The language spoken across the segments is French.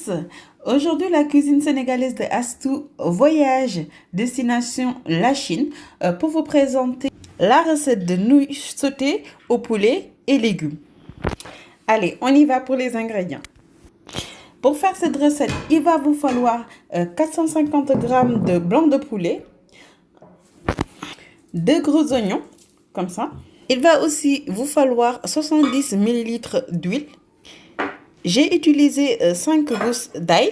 tous. Aujourd'hui, la cuisine sénégalaise de Astou voyage destination la Chine pour vous présenter la recette de nouilles sautées au poulet et légumes. Allez, on y va pour les ingrédients. Pour faire cette recette, il va vous falloir 450 g de blanc de poulet, 2 gros oignons, comme ça. Il va aussi vous falloir 70 ml d'huile. J'ai utilisé 5 gousses d'ail.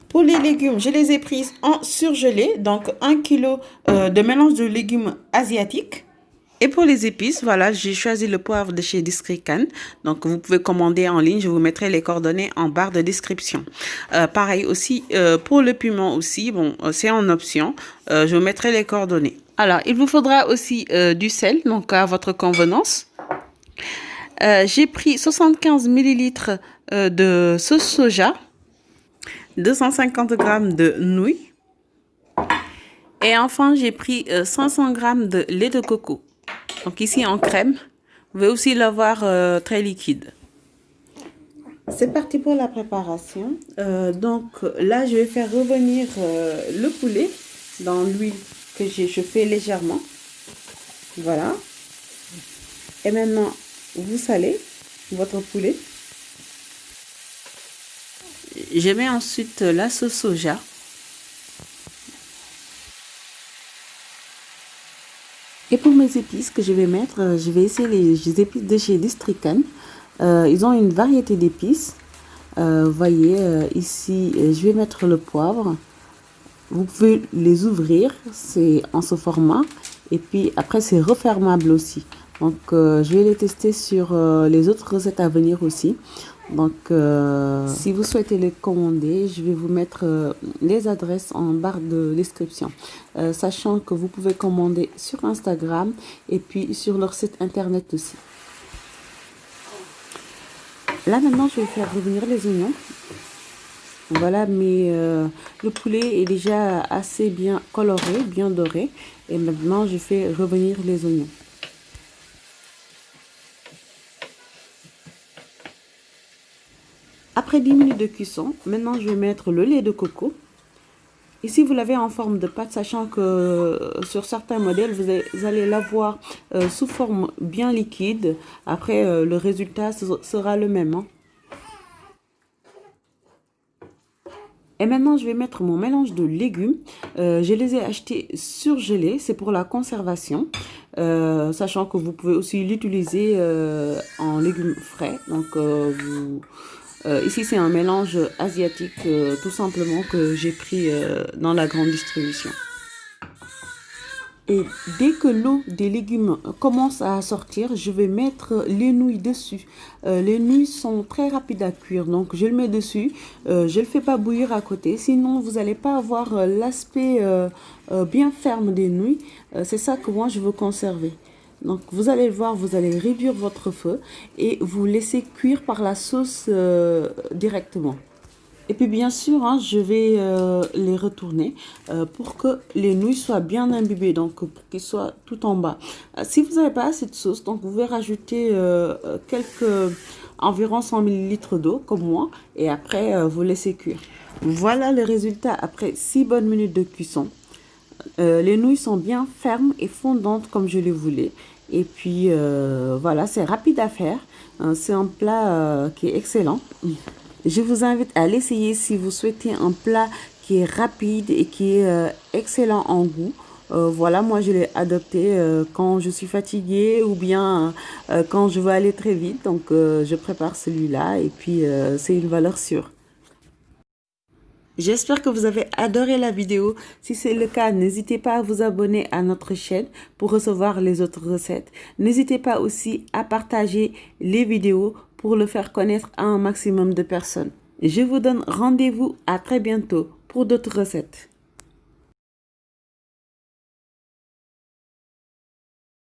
Pour les légumes, je les ai prises en surgelé, donc 1 kg de mélange de légumes asiatiques. Et pour les épices, voilà, j'ai choisi le poivre de chez Districan. Donc, vous pouvez commander en ligne. Je vous mettrai les coordonnées en barre de description. Pareil aussi, pour le piment aussi, bon, c'est en option. Je vous mettrai les coordonnées. Alors, il vous faudra aussi du sel, donc à votre convenance. J'ai pris 75 ml de sauce soja, 250 g de nouilles. Et enfin, j'ai pris 500 g de lait de coco. Donc ici en crème, vous pouvez aussi l'avoir très liquide. C'est parti pour la préparation. Donc là, je vais faire revenir le poulet dans l'huile que je fais légèrement. Voilà. Et maintenant, vous salez votre poulet. Je mets ensuite la sauce soja. Et pour mes épices que je vais mettre, je vais essayer les épices de chez Districan. Ils ont une variété d'épices. Vous voyez, ici, je vais mettre le poivre. Vous pouvez les ouvrir, c'est en ce format. Et puis après, c'est refermable aussi. Donc, je vais les tester sur les autres recettes à venir aussi. Donc, si vous souhaitez les commander, je vais vous mettre les adresses en barre de description. Sachant que vous pouvez commander sur Instagram et puis sur leur site internet aussi. Là, maintenant, je vais faire revenir les oignons. Voilà, mais le poulet est déjà assez bien coloré, bien doré. Et maintenant, je fais revenir les oignons. Après 10 minutes de cuisson, maintenant je vais mettre le lait de coco. Ici, vous l'avez en forme de pâte, sachant que sur certains modèles, vous allez l'avoir sous forme bien liquide. Après, le résultat sera le même. Hein. Et maintenant, je vais mettre mon mélange de légumes. Je les ai achetés surgelés, c'est pour la conservation. Sachant que vous pouvez aussi l'utiliser en légumes frais. Donc, ici, c'est un mélange asiatique, tout simplement, que j'ai pris dans la grande distribution. Et dès que l'eau des légumes commence à sortir, je vais mettre les nouilles dessus. Les nouilles sont très rapides à cuire, donc je le mets dessus. Je ne le fais pas bouillir à côté, sinon vous n'allez pas avoir l'aspect bien ferme des nouilles. C'est ça que moi je veux conserver. Donc vous allez le voir, vous allez réduire votre feu et vous laissez cuire par la sauce directement. Et puis bien sûr, hein, je vais les retourner pour que les nouilles soient bien imbibées, donc pour qu'ils soient tout en bas. Si vous n'avez pas assez de sauce, donc vous pouvez rajouter environ 100 ml d'eau comme moi et après vous laissez cuire. Voilà le résultat après 6 bonnes minutes de cuisson. Les nouilles sont bien fermes et fondantes comme je les voulais. Et puis voilà, c'est rapide à faire. C'est un plat qui est excellent. Je vous invite à l'essayer si vous souhaitez un plat qui est rapide et qui est excellent en goût. Voilà, moi je l'ai adopté quand je suis fatiguée ou bien quand je veux aller très vite. Donc je prépare celui-là et puis c'est une valeur sûre. J'espère que vous avez adoré la vidéo. Si c'est le cas, n'hésitez pas à vous abonner à notre chaîne pour recevoir les autres recettes. N'hésitez pas aussi à partager les vidéos pour le faire connaître à un maximum de personnes. Je vous donne rendez-vous à très bientôt pour d'autres recettes.